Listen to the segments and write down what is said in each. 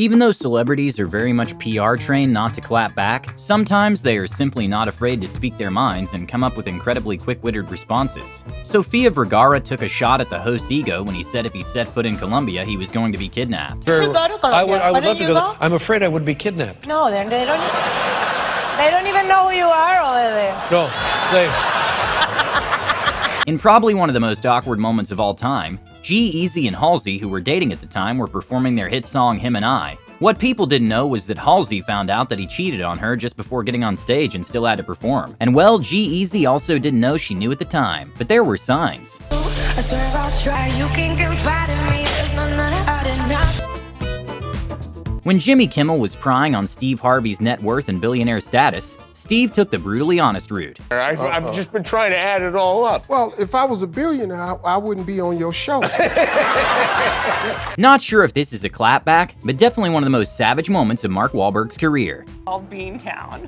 Even though celebrities are very much PR trained not to clap back, sometimes they are simply not afraid to speak their minds and come up with incredibly quick-witted responses. Sofia Vergara took a shot at the host's ego when he said if he set foot in Colombia, he was going to be kidnapped. You should go to Colombia. I would love to go. I'm afraid I would be kidnapped. No, they don't even know who you are over there. No, they... In probably one of the most awkward moments of all time, G-Eazy and Halsey, who were dating at the time, were performing their hit song Him and I. What people didn't know was that Halsey found out that he cheated on her just before getting on stage and still had to perform. And well, G-Eazy also didn't know she knew at the time, but there were signs. I swear I'll try, you can confide in me, there's none hard enough. When Jimmy Kimmel was prying on Steve Harvey's net worth and billionaire status, Steve took the brutally honest route. I've just been trying to add it all up. Well, if I was a billionaire, I wouldn't be on your show. Not sure if this is a clapback, but definitely one of the most savage moments of Mark Wahlberg's career. All Beantown.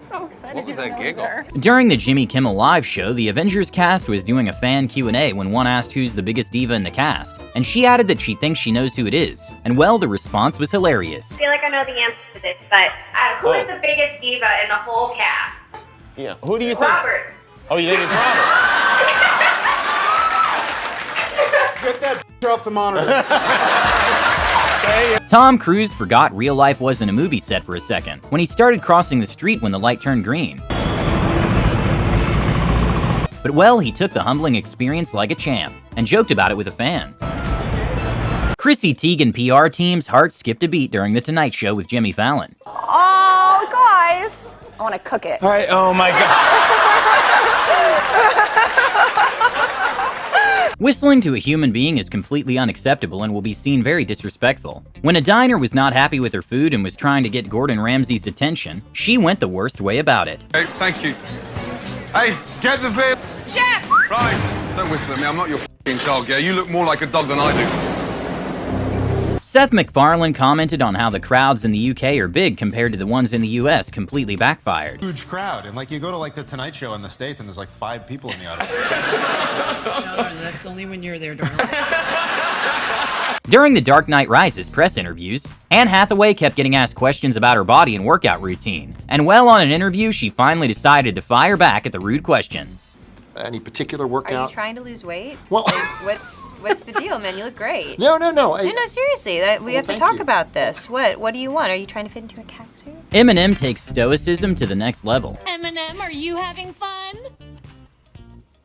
So excited. What was that giggle? During the Jimmy Kimmel Live show, the Avengers cast was doing a fan Q&A when one asked who's the biggest diva in the cast, and she added that she thinks she knows who it is. And well, the response was hilarious. I feel like I know the answer to this, but who is the biggest diva in the whole cast? Yeah. Who do you think? Robert. Oh, you think it's Robert? Get that off the monitor. Tom Cruise forgot real life wasn't a movie set for a second when he started crossing the street when the light turned green. But well, he took the humbling experience like a champ and joked about it with a fan. Chrissy Teigen PR team's heart skipped a beat during The Tonight Show with Jimmy Fallon. Oh, guys. I want to cook it. All right, oh my God. Whistling to a human being is completely unacceptable and will be seen very disrespectful. When a diner was not happy with her food and was trying to get Gordon Ramsay's attention, she went the worst way about it. Hey, thank you. Hey, get the beer. Chef! Right, don't whistle at me, I'm not your f***ing dog, yeah? You look more like a dog than I do. Seth MacFarlane commented on how the crowds in the UK are big compared to the ones in the US completely backfired. Huge crowd, and like you go to like the Tonight Show in the States and there's like 5 people in the audience. No, that's only when you're there, darling. During the Dark Knight Rises press interviews, Anne Hathaway kept getting asked questions about her body and workout routine. And well, on an interview, she finally decided to fire back at the rude question. Any particular workout? Are you trying to lose weight? Well, like, what's the deal, man? You look great. No. No, seriously. We have to talk about this. What do you want? Are you trying to fit into a cat suit? Eminem takes stoicism to the next level. Eminem, are you having fun?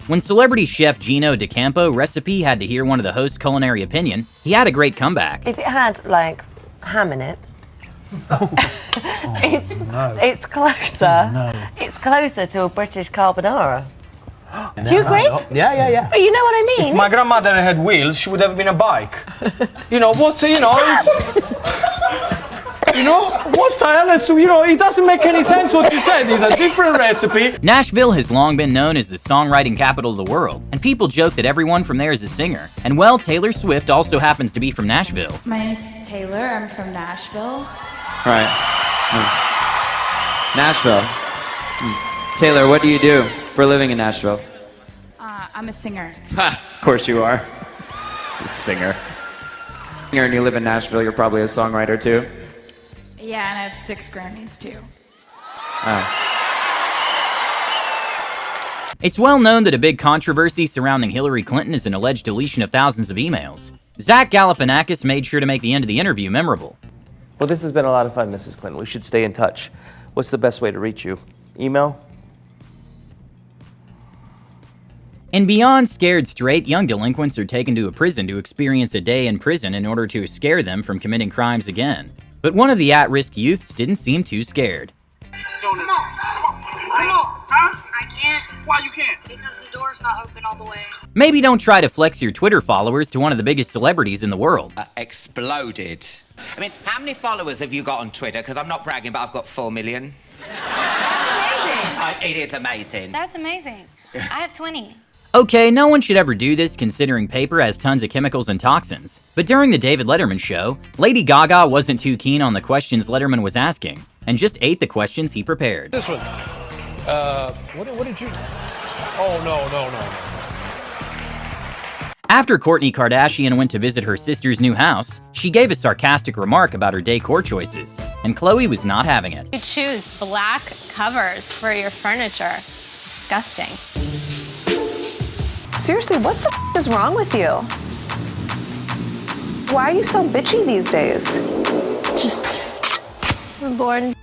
When celebrity chef Gino DeCampo Recipe had to hear one of the host's culinary opinion, he had a great comeback. If it had, like, ham in it, it's closer. No. It's closer to a British carbonara. Do you agree? Yeah. But you know what I mean? If my grandmother had wheels, she would have been a bike. You know, what the hell is, it doesn't make any sense what you said. It's a different recipe. Nashville has long been known as the songwriting capital of the world, and people joke that everyone from there is a singer. And well, Taylor Swift also happens to be from Nashville. My name's Taylor, I'm from Nashville. Right. Nashville. Taylor, what do you do for a living in Nashville? I'm a singer. Ha! Of course you are. A singer. And you live in Nashville, you're probably a songwriter too? Yeah, and I have 6 Grammys too. It's well known that a big controversy surrounding Hillary Clinton is an alleged deletion of thousands of emails. Zach Galifianakis made sure to make the end of the interview memorable. Well, this has been a lot of fun, Mrs. Clinton. We should stay in touch. What's the best way to reach you? Email? And beyond scared straight, young delinquents are taken to a prison to experience a day in prison in order to scare them from committing crimes again. But one of the at-risk youths didn't seem too scared. Come on. Huh? I can't. Why you can't? Because the door's not open all the way. Maybe don't try to flex your Twitter followers to one of the biggest celebrities in the world. Exploded. I mean, how many followers have you got on Twitter? Because I'm not bragging, but I've got 4 million. Amazing. It is amazing. That's amazing. I have 20. Okay, no one should ever do this considering paper has tons of chemicals and toxins. But during the David Letterman show, Lady Gaga wasn't too keen on the questions Letterman was asking, and just ate the questions he prepared. This one. What did you... Oh, no. After Kourtney Kardashian went to visit her sister's new house, she gave a sarcastic remark about her decor choices, and Khloe was not having it. You choose black covers for your furniture. It's disgusting. Seriously, what the is wrong with you? Why are you so bitchy these days? Just, we're born.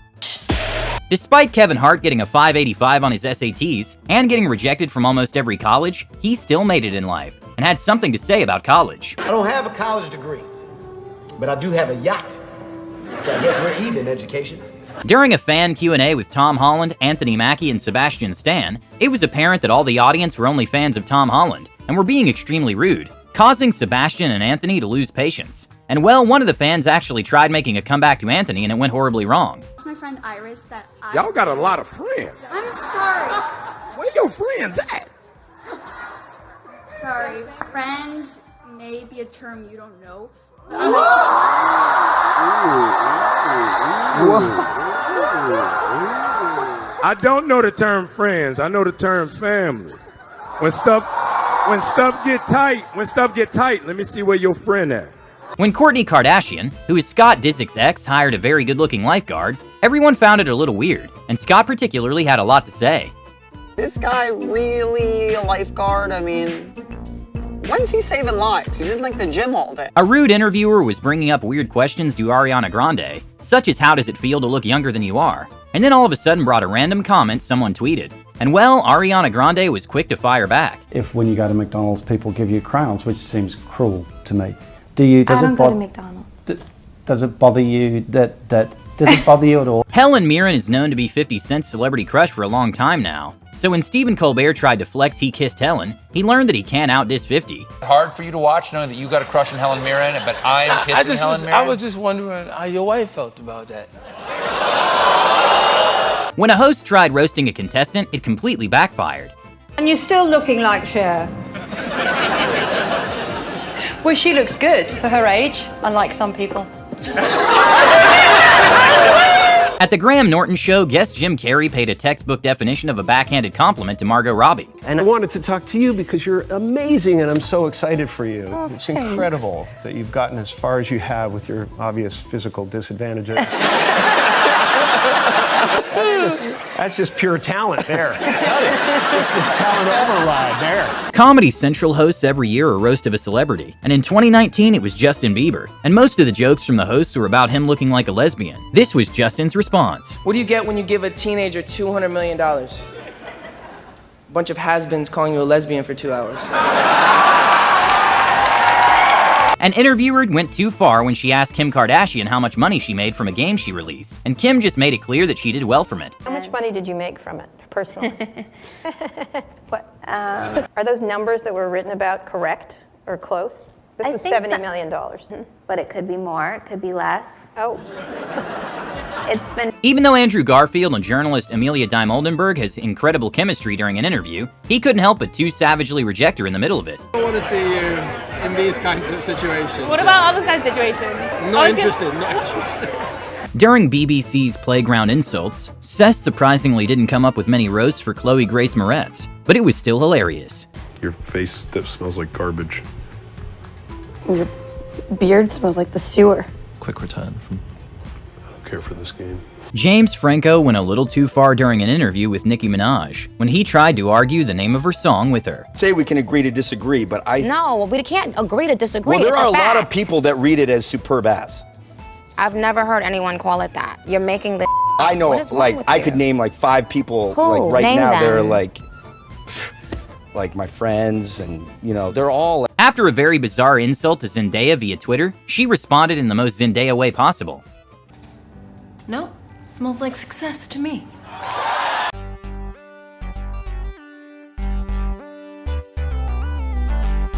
Despite Kevin Hart getting a 585 on his SATs and getting rejected from almost every college, he still made it in life and had something to say about college. I don't have a college degree, but I do have a yacht. So I guess we're even education. During a fan Q&A with Tom Holland, Anthony Mackie, and Sebastian Stan, it was apparent that all the audience were only fans of Tom Holland and were being extremely rude, causing Sebastian and Anthony to lose patience. And well, one of the fans actually tried making a comeback to Anthony and it went horribly wrong. It's my friend Iris that Y'all got a lot of friends. I'm sorry. Where your friends at? Sorry, friends may be a term you don't know. I don't know the term friends. I know the term family. When stuff get tight, let me see where your friend at. When Kourtney Kardashian, who is Scott Disick's ex, hired a very good-looking lifeguard, everyone found it a little weird, and Scott particularly had a lot to say. This guy really a lifeguard? I mean, when's he saving lives? He's in like the gym all day. A rude interviewer was bringing up weird questions to Ariana Grande, such as how does it feel to look younger than you are, and then all of a sudden brought a random comment someone tweeted. And well, Ariana Grande was quick to fire back. If when you go to McDonald's, people give you crowns, which seems cruel to me. I don't go to McDonald's. Does it bother you does it bother you at all? Helen Mirren is known to be 50 Cent's celebrity crush for a long time now. So when Stephen Colbert tried to flex he kissed Helen, he learned that he can't outdiss 50. Hard for you to watch knowing that you got a crush on Helen Mirren, but I'm kissing Helen Mirren? I was just wondering how your wife felt about that. When a host tried roasting a contestant, it completely backfired. And you're still looking like Cher. Well, she looks good for her age, unlike some people. At the Graham Norton show, guest Jim Carrey paid a textbook definition of a backhanded compliment to Margot Robbie. And I wanted to talk to you because you're amazing and I'm so excited for you. Oh, it's incredible that you've gotten as far as you have with your obvious physical disadvantages. That's just pure talent there. Just a talent override there. Comedy Central hosts every year a roast of a celebrity, and in 2019 it was Justin Bieber, and most of the jokes from the hosts were about him looking like a lesbian. This was Justin's response. What do you get when you give a teenager $200 million? A bunch of has-beens calling you a lesbian for 2 hours. An interviewer went too far when she asked Kim Kardashian how much money she made from a game she released, and Kim just made it clear that she did well from it. How much money did you make from it, personally? What? Are those numbers that were written about correct or close? This was $70 million. But it could be more, it could be less. Oh. It's been... Even though Andrew Garfield and journalist Amelia Dime-Oldenburg has incredible chemistry during an interview, he couldn't help but too savagely reject her in the middle of it. I want to see you in these kinds of situations. What about other kinds of situations? Not interested. During BBC's Playground Insults, Seth surprisingly didn't come up with many roasts for Chloe Grace Moretz, but it was still hilarious. Your face that smells like garbage. Your beard smells like the sewer. Quick return from... I don't care for this game. James Franco went a little too far during an interview with Nicki Minaj when he tried to argue the name of her song with her. Say we can agree to disagree, but No, we can't agree to disagree. Well, there are a lot of fact. people that read it as superb ass. I've never heard anyone call it that. You're making the... I know, What is wrong like, with I you? could name like 5 people, Who? like right Name now, them. they're like my friends, and you know, they're all... After a very bizarre insult to Zendaya via Twitter, she responded in the most Zendaya way possible. No, smells like success to me.